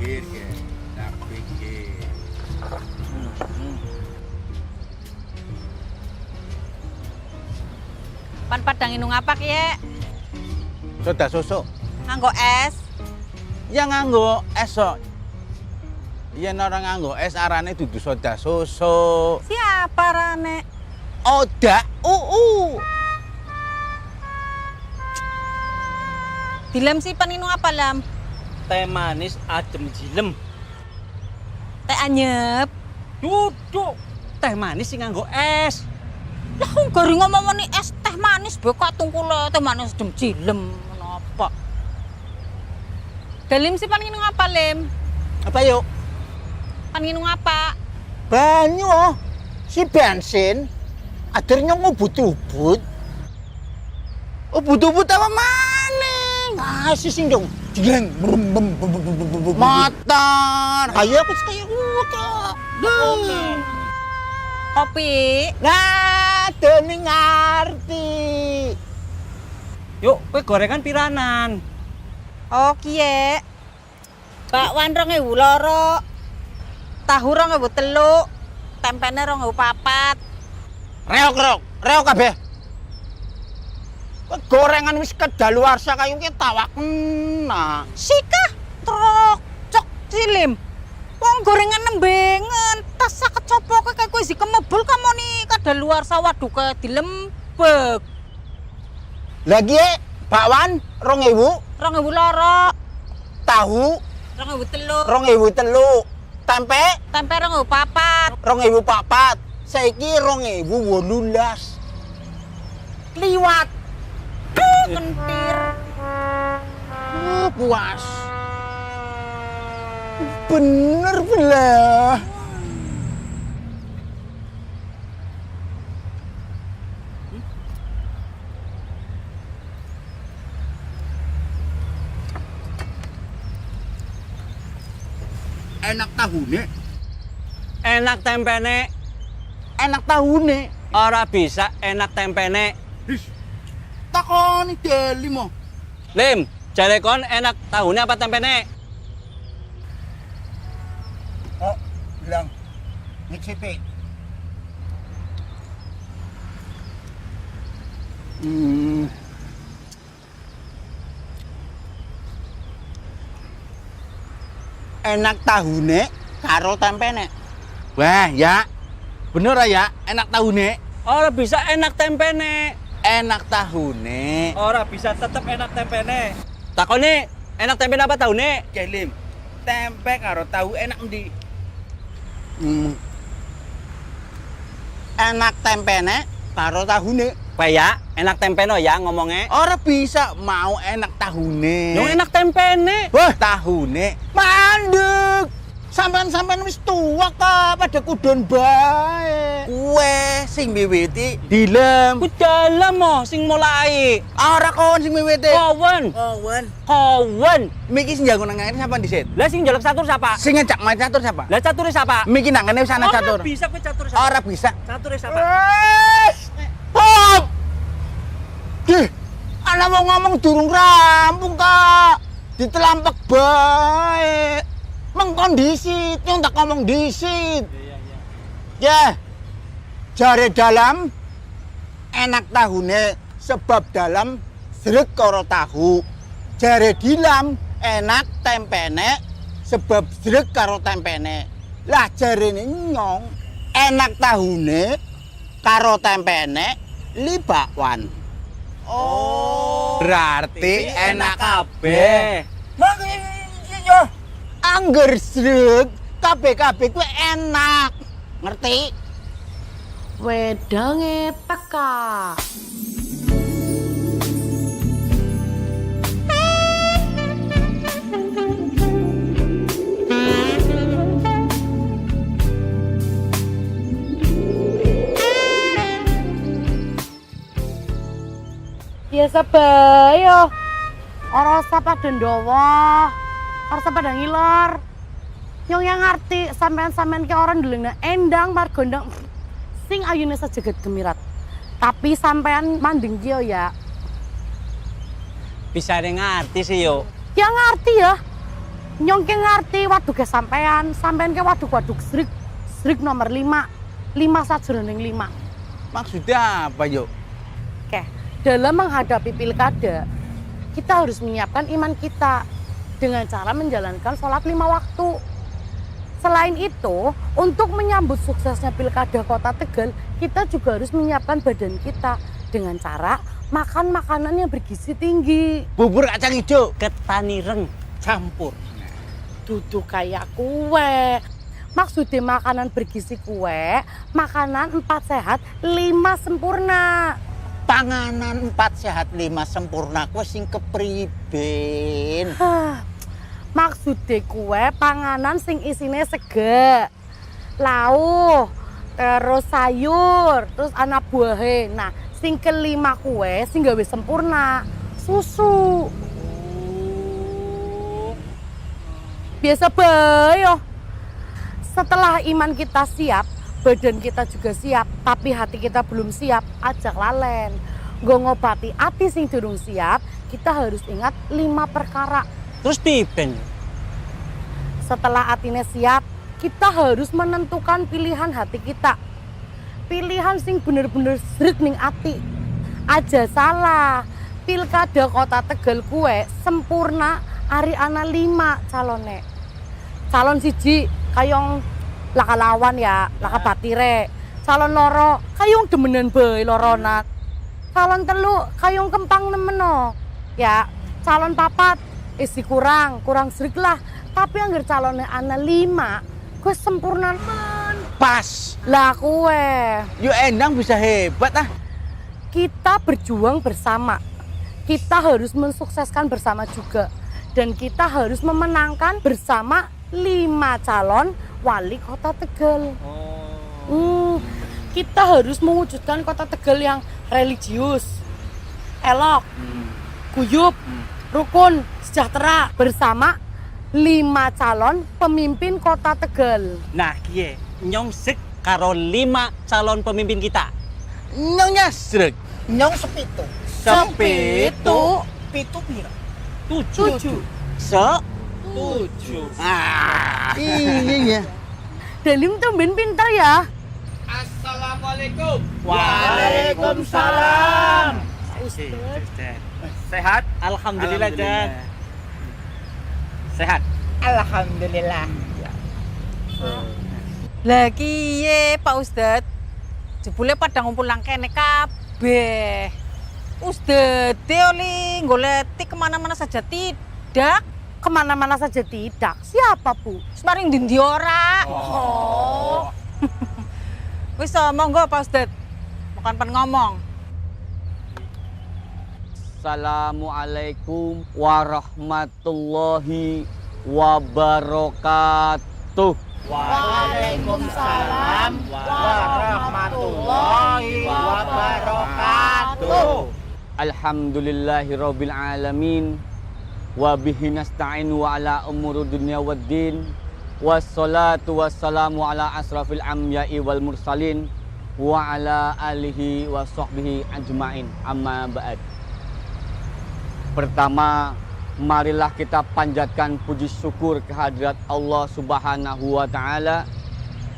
pikir ya, tak pikir. Pan padang inung apa ya? Soda susu. Nganggo es. Ya nganggo es kok. Yen ora nganggo es arane dudu soda susu. Siapa rane? Oda Dilem sih pan inung apa lam? Teh manis adem jilem. Teh anyep. Duduk. Teh manis sing nganggo es. Lah kok gari ngomong nih es teh manis bekak tungkule teh manis dem jilem menapa? Dalim sih pan inung apa lem? Apa yuk? Pan inung apa? Banyu si bensin. Akhirnya ngubut-ubut. Ubut-ubut apa maning? Kasih sing dong. Jeng. Motor. Ayo aku sekaya udah. Kopi. Nah, dene ngerti. Yuk, kowe gorengan piranan. Oh kiye. Bakwan 2.000 loro. Tahu 2.003. Tempene 2.004. Reok kabeh. Kok gorengan wis kedaluarsa kayu ki tawak kena. Sika trok cok cilim. Wong gorengan nembengen, tas kecopoke kayak kowe iki kemebul kamu nih kadaluarsa waduh ke dilembek. Lagi bakwan 2000, 2.000 loro. tahu 2.003. 2003, tempe Tempe 2.004. 2004. Saiki 2018. Liwat. Kentir. Puas. Bener belah. Enak tahune. Enak tempene. Enak tahune. Ora bisa enak tempene. Takoni deli mo. Lim, jare kon enak tahune apa tempene? Oh, bilang. Ngicipi. Enak tahune karo tempene. Wah, ya. Bener ya, enak tahune. Ora bisa enak tempene. Enak tahune. Ora bisa tetep enak tempene. Takone, enak tempene apa tahune? Kelim. Tempe karo tahu enak endi? Enak tempene karo tahune. Kaya enak tempeno ya ngomongnya. Ora bisa mau enak tahune. Yang enak tempene. Wah, tahune mandek. Sampean-sampean wis tua ka pada kudon bae. Kue sing miwiti dilem. Ku dalam mo sing mulai. Ora kon sing miwiti. Kawan. Kawan. Miki sing jago nang ngene sapa dhisit? Lah sing njaluk catur siapa? Sing ngejak main catur sapa? Lah cature siapa? Miki nang ngene wis ana catur. Ora bisa kowe catur siapa? Ora bisa. Cature siapa? Wes. Hop. Dih, ana mau ngomong durung rampung, Kak. Ditelampek bae. Mengkondisi, nyontak ngomong disit. Ya, jare dalam enak tahune sebab dalam sreg karo tahu. Jare dilam enak tempene sebab sreg karo tempene. Lah jarene nyong enak tahune karo tempene li bakwan. Oh, berarti enak kabeh. Iya. Angger sreg kabeh-kabeh kuwi enak. Ngerti? Wedange peka. Biasa bae yo. Ora usah padha ndawa. Ora usah padha ngiler. Nyong yang ngerti sampean-sampean ke orang ndelengna endang margondang sing ayune sejeget gemirat. Tapi sampean mandeng ki yo ya. Bisa ngerti sih yo. Ya ngerti ya. Nyong ki ngerti waduke sampean ke waduk Srik nomor 5 sajroning 5. Maksudnya apa, Yuk? Oke, dalam menghadapi pilkada, kita harus menyiapkan iman kita dengan cara menjalankan sholat 5 waktu. Selain itu, untuk menyambut suksesnya pilkada Kota Tegal, kita juga harus menyiapkan badan kita dengan cara makan makanan yang bergizi tinggi. Bubur kacang hijau. Ketan ireng campur. Duduk kayak kue. Maksudnya makanan bergizi kue, makanan 4 sehat, 5 sempurna. Panganan 4 sehat 5 sempurna kuwi sing kepriben. Maksudnya kue panganan sing isine sege, lauh, terus sayur, terus anak buah. Nah, sing kelima kue sing gawe sempurna, susu. Biasa bae yo. Setelah iman kita siap, badan kita juga siap, tapi hati kita belum siap, ajak lalen. Nggo ngobati ati sing durung siap, kita harus ingat 5 perkara. Terus pipen. Setelah atine siap, kita harus menentukan pilihan hati kita. Pilihan sing bener-bener sreg ning ati. Aja salah. Pilkada Kota Tegal kue sempurna ari ana 5 calone. Calon siji kayong laka lawan ya, laka batire. Calon loro kayong demenan bae loronan. Calon telu kayong kempang nemeno. Ya, calon papat isi kurang sreg lah. Tapi anggar calonnya ana 5, gue sempurna men. Pas. Lah kue. Yuk Endang bisa hebat ah. Kita berjuang bersama. Kita harus mensukseskan bersama juga. Dan kita harus memenangkan bersama 5 calon wali Kota Tegal. Kita harus mewujudkan Kota Tegal yang religius, elok, guyup, rukun, sejahtera bersama 5 calon pemimpin Kota Tegal. Nah, kiye nyong sek karo 5 calon pemimpin kita. Nyongnya sreg. Nyong sepitu. Sepitu. Pitu pira? 7. 7. Ah. Iya. Dalim tumben pinter ya. Assalamualaikum. Waalaikumsalam. Sehat? Alhamdulillah, Dan. Sehat. Alhamdulillah. Lah kiye Pak Ustad? Jebule pada ngumpul nang kene kabeh. Ustad oli goleti kemana-mana saja tidak. Kemana-mana saja tidak. Siapa, Bu? Semaring dindi ora. Oh. Wis monggo Pak Ustad. Bukan pen ngomong. Assalamualaikum warahmatullahi wabarakatuh. Waalaikumsalam warahmatullahi wabarakatuh. Alhamdulillahirabbil alamin wa bihi nasta'in wa ala umuri dunya waddin wassalatu wassalamu ala asrafil anbiya'i wal mursalin wa ala alihi wa sahbihi ajmain amma ba'd. Pertama, marilah kita panjatkan puji syukur kehadirat Allah Subhanahu wa Ta'ala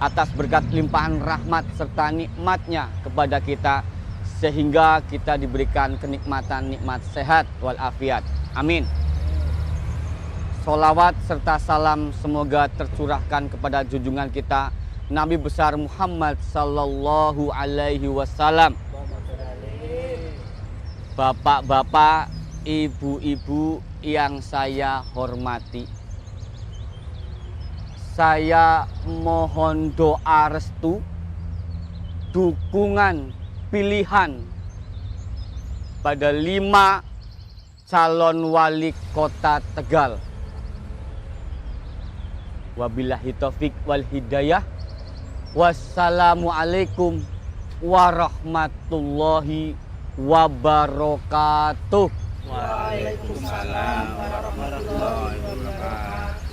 atas berkat limpahan rahmat serta nikmatnya kepada kita, sehingga kita diberikan kenikmatan nikmat sehat walafiat. Amin. Sholawat serta salam semoga tercurahkan kepada junjungan kita Nabi besar Muhammad sallallahu alaihi wasallam. Bapak-bapak, ibu-ibu yang saya hormati, saya mohon doa restu, dukungan, pilihan pada 5 calon wali Kota Tegal. Wabillahi taufik wal hidayah. Wassalamualaikum warahmatullahi wabarakatuh. Waalaikumsalam warahmatullahi wabarakatuh.